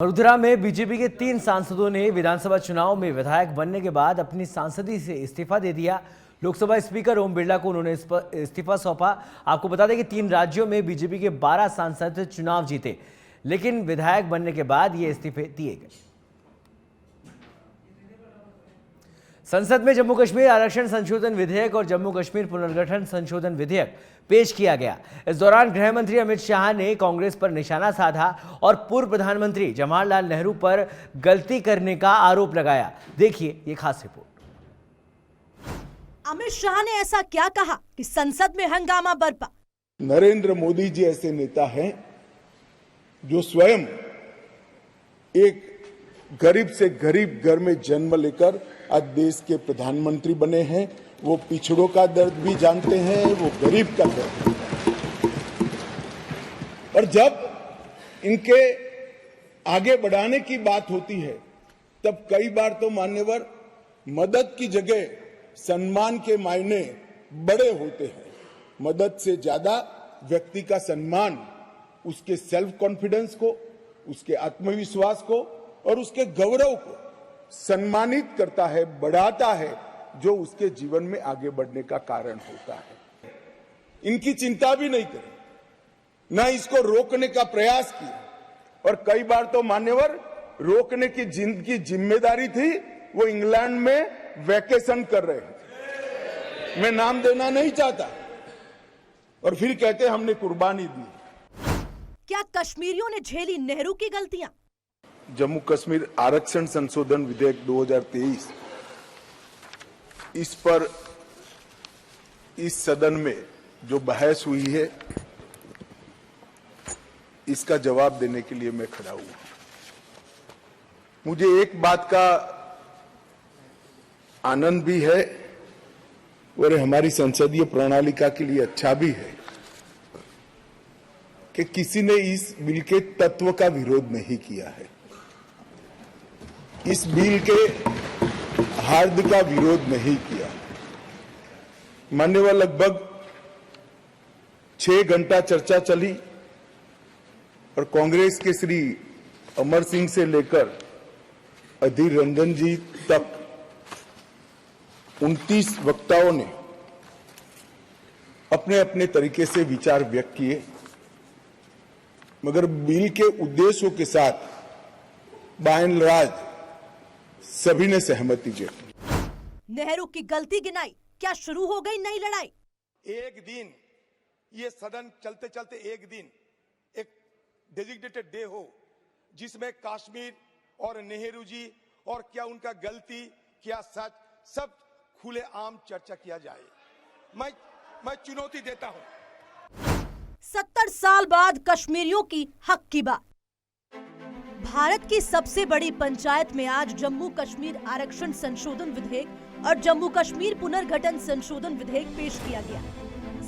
वडोदरा में बीजेपी के 3 सांसदों ने विधानसभा चुनाव में विधायक बनने के बाद अपनी सांसदी से इस्तीफा दे दिया। लोकसभा स्पीकर ओम बिरला को उन्होंने इस्तीफा सौंपा। आपको बता दें कि 3 राज्यों में बीजेपी के 12 सांसद चुनाव जीते, लेकिन विधायक बनने के बाद ये इस्तीफे दिए गए। संसद में जम्मू कश्मीर आरक्षण संशोधन विधेयक और जम्मू कश्मीर पुनर्गठन संशोधन विधेयक पेश किया गया। इस दौरान गृह मंत्री अमित शाह ने कांग्रेस पर निशाना साधा और पूर्व प्रधानमंत्री जवाहरलाल नेहरू पर गलती करने का आरोप लगाया। देखिए ये खास रिपोर्ट। अमित शाह ने ऐसा क्या कहा कि संसद में हंगामा बरपा। नरेंद्र मोदी जी ऐसे नेता हैं जो स्वयं एक गरीब से गरीब घर में जन्म लेकर आज देश के प्रधानमंत्री बने हैं। वो पिछड़ों का दर्द भी जानते हैं, वो गरीब का दर्द भी जानते हैं। और जब इनके आगे बढ़ाने की बात होती है तब कई बार तो मान्यवर मदद की जगह सम्मान के मायने बड़े होते हैं। मदद से ज्यादा व्यक्ति का सम्मान उसके सेल्फ कॉन्फिडेंस को, उसके आत्मविश्वास को और उसके गौरव को सम्मानित करता है, बढ़ाता है, जो उसके जीवन में आगे बढ़ने का कारण होता है। इनकी चिंता भी नहीं करी, न इसको रोकने का प्रयास किया और कई बार तो मान्यवर रोकने की जिनकी जिम्मेदारी थी वो इंग्लैंड में वैकेशन कर रहे हैं। मैं नाम देना नहीं चाहता और फिर कहते हमने कुर्बानी दी। क्या कश्मीरियों ने झेली नेहरू की गलतियां? जम्मू कश्मीर आरक्षण संशोधन विधेयक 2023 इस पर इस सदन में जो बहस हुई है इसका जवाब देने के लिए मैं खड़ा हुआ। मुझे एक बात का आनंद भी है और हमारी संसदीय प्रणालिका के लिए अच्छा भी है कि किसी ने इस बिल के तत्व का विरोध नहीं किया है। इस बिल के हार्द का विरोध नहीं किया। मान्यवर लगभग 6 घंटा चर्चा चली और कांग्रेस के श्री अमर सिंह से लेकर अधीर रंजन जी तक 29 वक्ताओं ने अपने अपने तरीके से विचार व्यक्त किए, मगर बिल के उद्देश्यों के साथ बाय एंड लार्ज सभी ने सहमति व्यक्त। नेहरू की गलती गिनाई, क्या शुरू हो गई नई लड़ाई? एक दिन ये सदन चलते चलते एक दिन एक डेजिग्नेटेड डे हो जिसमें कश्मीर और नेहरू जी और क्या उनका गलती क्या सच सब खुले आम चर्चा किया जाए। मैं चुनौती देता हूं। 70 साल बाद कश्मीरियों की हक की बात। भारत की सबसे बड़ी पंचायत में आज जम्मू कश्मीर आरक्षण संशोधन विधेयक और जम्मू कश्मीर पुनर्गठन संशोधन विधेयक पेश किया गया।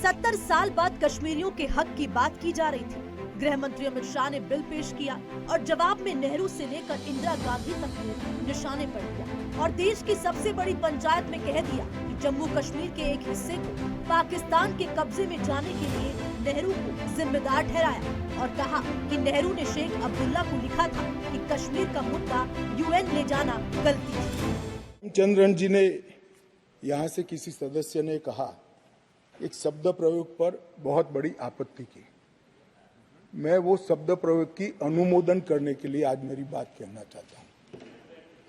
70 साल बाद कश्मीरियों के हक की बात की जा रही थी। गृह मंत्री अमित शाह ने बिल पेश किया और जवाब में नेहरू से लेकर इंदिरा गांधी तक ने निशाने पर दिया और देश की सबसे बड़ी पंचायत में कह दिया कि जम्मू कश्मीर के एक हिस्से को पाकिस्तान के कब्जे में जाने के लिए नेहरू को जिम्मेदार ठहराया और कहा कि नेहरू ने शेख अब्दुल्ला को लिखा था कि कश्मीर का मुद्दा यूएन ले जाना गलती थी। चंद्रन जी ने यहाँ से किसी सदस्य ने कहा, एक शब्द प्रयोग पर बहुत बड़ी आपत्ति की। मैं वो शब्द प्रयोग की अनुमोदन करने के लिए आज मेरी बात कहना चाहता हूँ।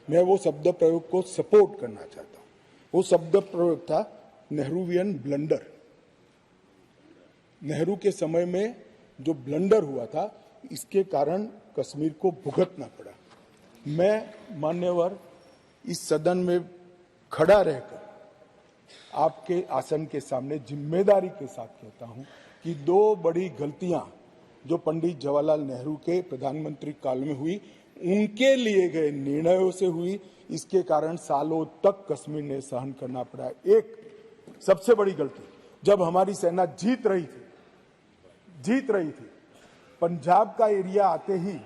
मैं वो शब्द प्रयोग को सपोर्ट करना चाहता हूँ। वो शब्द प्रयोग था नेहरूवियन ब्लंडर। नेहरू के समय में जो ब्लंडर हुआ था इसके कारण कश्मीर को भुगतना पड़ा। मैं मान्यवर इस सदन में खड़ा रहकर आपके आसन के सामने जिम्मेदारी के साथ कहता हूं कि 2 बड़ी गलतियां जो पंडित जवाहरलाल नेहरू के प्रधानमंत्री काल में हुई, उनके लिए गए निर्णयों से हुई। इसके कारण सालों तक कश्मीर ने सहन करना पड़ा। एक सबसे बड़ी गलती, जब हमारी सेना जीत रही थी, पंजाब का एरिया आते ही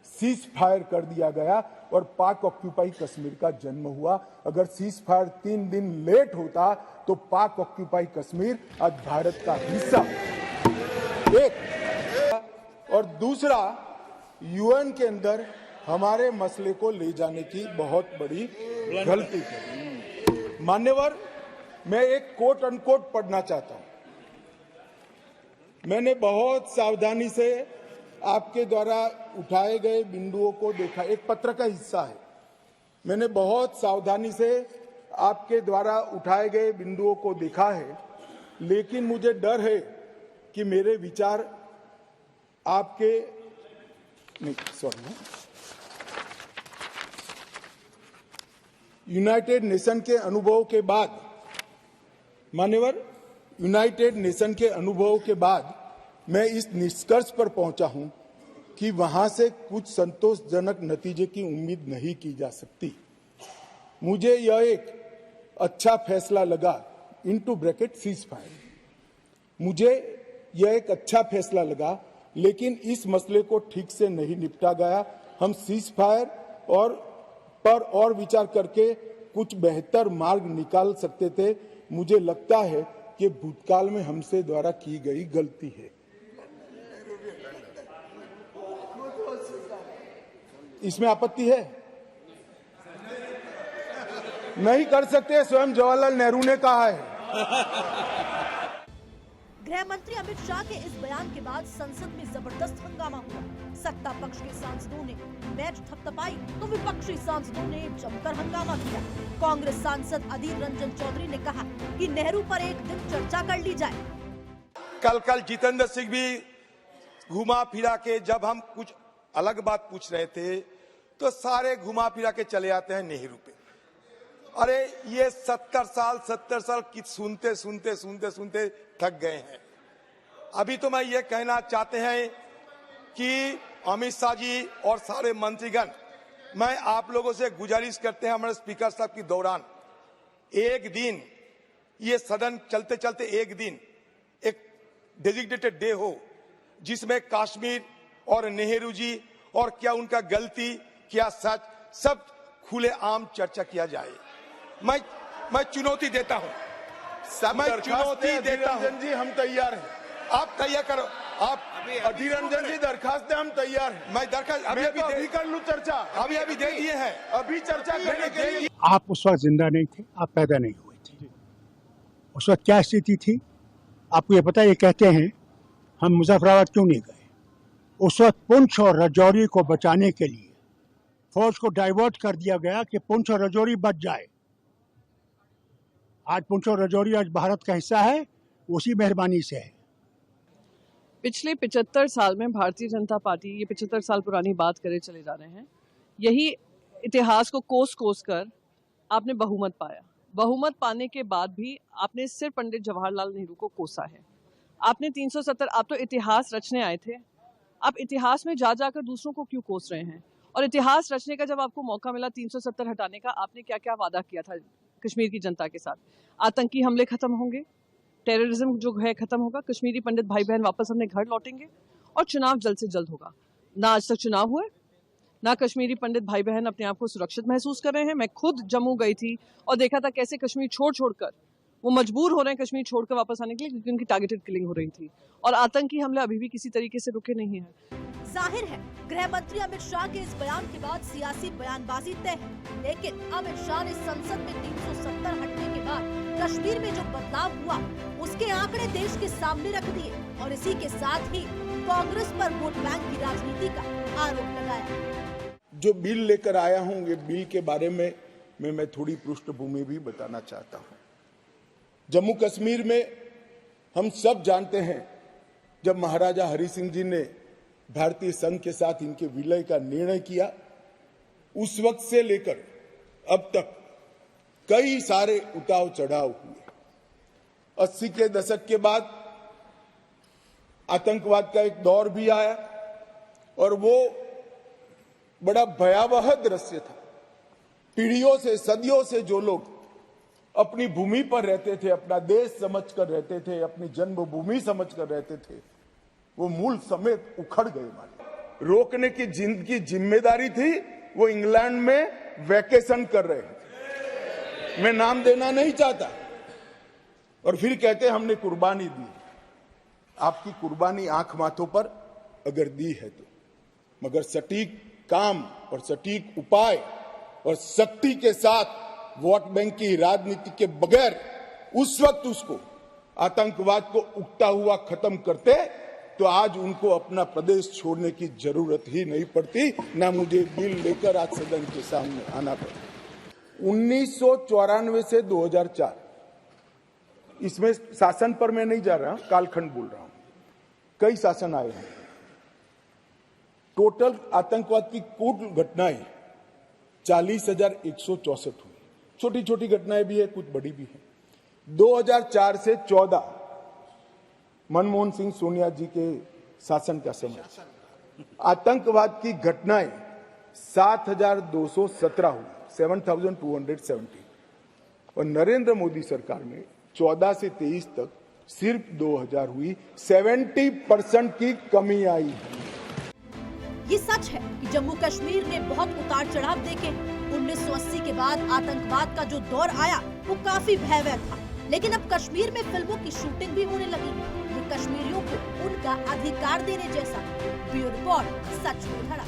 सीज फायर कर दिया गया और पाक ऑक्यूपाई कश्मीर का जन्म हुआ। अगर सीज फायर 3 दिन लेट होता तो पाक ऑक्यूपाई कश्मीर आज भारत का हिस्सा। एक और दूसरा, यूएन के अंदर हमारे मसले को ले जाने की बहुत बड़ी गलती की। मान्यवर, मैं एक कोट अनकोट पढ़ना चाहता हूं। मैंने बहुत सावधानी से आपके द्वारा उठाए गए बिंदुओं को देखा, एक पत्र का हिस्सा है। मैंने बहुत सावधानी से आपके द्वारा उठाए गए बिंदुओं को देखा है, लेकिन मुझे डर है कि मेरे विचार आपके यूनाइटेड नेशन के अनुभव के बाद, मान्यवर, यूनाइटेड नेशन के अनुभव के बाद मैं इस निष्कर्ष पर पहुंचा हूं कि वहां से कुछ संतोषजनक नतीजे की उम्मीद नहीं की जा सकती। मुझे यह एक अच्छा फैसला लगा, इनटू ब्रैकेट सीज फायर, मुझे यह एक अच्छा फैसला लगा, लेकिन इस मसले को ठीक से नहीं निपटा गया। हम सीज फायर और विचार करके कुछ बेहतर मार्ग निकाल सकते थे। मुझे लगता है कि भूतकाल में हमसे द्वारा की गई गलती है। इसमें आपत्ति है? नहीं कर सकते, स्वयं जवाहरलाल नेहरू ने कहा है। गृह मंत्री अमित शाह के इस बयान के बाद संसद में जबरदस्त हंगामा हुआ। सत्ता पक्ष के सांसदों ने मैच थपथपाई तो विपक्षी सांसदों ने जमकर हंगामा किया। कांग्रेस सांसद अधीर रंजन चौधरी ने कहा कि नेहरू पर एक दिन चर्चा कर ली जाए। कल जितेंद्र सिंह भी घुमा फिरा के, जब हम कुछ अलग बात पूछ रहे थे तो सारे घुमा फिरा के चले आते हैं नेहरू पे। अरे ये 70 साल की सुनते सुनते थक गए हैं। अभी तो मैं ये कहना चाहते हैं कि अमित शाह जी और सारे मंत्रीगण, मैं आप लोगों से गुजारिश करते हैं, हमारे स्पीकर साहब की दौरान एक दिन, ये सदन चलते चलते एक दिन एक डेजिग्नेटेड डे हो, जिसमें कश्मीर और नेहरू जी और क्या उनका गलती, क्या सच, सब खुले आम चर्चा किया जाए। मैं चुनौती देता हूं, मैं चुनौती देता हूं जी, हम तैयार हैं। आप तैयार करो। आप अधीर रंजन जी, दरखास्त हम तैयार हैं। मैं दरखास्त अभी कर लूं चर्चा, अभी दे दिए हैं, अभी चर्चा करने के लिए। आप उस वक्त जिंदा नहीं थे, आप पैदा नहीं हुए थे। उस वक्त क्या स्थिति थी आपको ये पता है? ये कहते हैं हम मुजफ्फराबाद क्यों नहीं गए। उस वक्त पुंछ और राजौरी को बचाने के लिए फौज को डाइवर्ट कर दिया गया कि पुंछ और राजौरी बच जाए। आज पुंछ और राजौरी आज भारत का हिस्सा है, उसी मेहरबानी से है। पिछले 75 साल में भारतीय जनता पार्टी, ये 75 साल पुरानी बात करे चले जा रहे हैं, यही इतिहास को कोस कर आपने बहुमत पाया। बहुमत पाने के बाद भी आपने सिर्फ पंडित जवाहरलाल नेहरू को कोसा है। आपने 370, आप तो इतिहास रचने आए थे, आप इतिहास में जाकर दूसरों को क्यों कोस रहे हैं? और इतिहास रचने का जब आपको मौका मिला 370 हटाने का, आपने क्या क्या वादा किया था कश्मीर की जनता के साथ? आतंकी हमले खत्म होंगे, टेररिज्म जो है खत्म होगा, कश्मीरी पंडित भाई बहन वापस अपने घर लौटेंगे और चुनाव जल्द से जल्द होगा। ना आज तक चुनाव हुए, ना कश्मीरी पंडित भाई बहन अपने आप को सुरक्षित महसूस कर रहे हैं। मैं खुद जम्मू गई थी और देखा था कैसे कश्मीर छोड़कर वो मजबूर हो रहे हैं कश्मीर छोड़कर वापस आने के लिए, क्योंकि उनकी टारगेटेड किलिंग हो रही थी। और आतंकी हमले अभी भी किसी तरीके से रुके नहीं हैं। जाहिर है गृह मंत्री अमित शाह के इस बयान के बाद सियासी बयानबाजी तय है, लेकिन अमित शाह ने संसद में 370 हटने के बाद कश्मीर में जो बदलाव हुआ उसके आंकड़े देश के सामने रख दिए और इसी के साथ ही कांग्रेस पर वोट बैंक की राजनीति का आरोप लगाया। जो बिल लेकर आया हूं, ये बिल के बारे में मैं थोड़ी पृष्ठभूमि भी बताना चाहता हूं। जम्मू कश्मीर में हम सब जानते हैं, जब महाराजा हरि सिंह जी ने भारतीय संघ के साथ इनके विलय का निर्णय किया, उस वक्त से लेकर अब तक कई सारे उतार चढ़ाव हुए। 80 के दशक के बाद आतंकवाद का एक दौर भी आया और वो बड़ा भयावह दृश्य था। पीढ़ियों से, सदियों से जो लोग अपनी भूमि पर रहते थे, अपना देश समझकर रहते थे, अपनी जन्मभूमि समझकर रहते थे, वो मूल समेत उखड़ गए। माने रोकने की जिनकी जिम्मेदारी थी, वो इंग्लैंड में वैकेशन कर रहे थे। मैं नाम देना नहीं चाहता। और फिर कहते हमने कुर्बानी दी। आपकी कुर्बानी आंख माथों पर अगर दी है तो, मगर सटीक काम और सटीक उपाय और शक्ति के साथ वोट बैंक की राजनीति के बगैर उस वक्त उसको आतंकवाद को उगता हुआ खत्म करते तो आज उनको अपना प्रदेश छोड़ने की जरूरत ही नहीं पड़ती, ना मुझे बिल लेकर आज सदन के सामने आना पड़ता। 1994 से 2004 इसमें शासन पर मैं नहीं जा रहा, कालखंड बोल रहा हूं। कई शासन आए हैं। टोटल आतंकवाद की कुल घटनाएं 40,164 हुई। छोटी छोटी घटनाएं भी है, कुछ बड़ी भी है। 2004 से 14 मनमोहन सिंह सोनिया जी के शासन का समय आतंकवाद की घटनाएं 7,217 हुई, 7,270, और नरेंद्र मोदी सरकार में 14 से 23 तक सिर्फ 2,000 हुई। 70% की कमी आई है। ये सच है कि जम्मू कश्मीर ने बहुत उतार चढ़ाव देखे। 1980 के बाद आतंकवाद का जो दौर आया वो काफी भयावह था, लेकिन अब कश्मीर में फिल्मों की शूटिंग भी होने लगी। ये कश्मीरियों को उनका अधिकार देने जैसा। ब्यूरो रिपोर्ट, सच में धड़ा।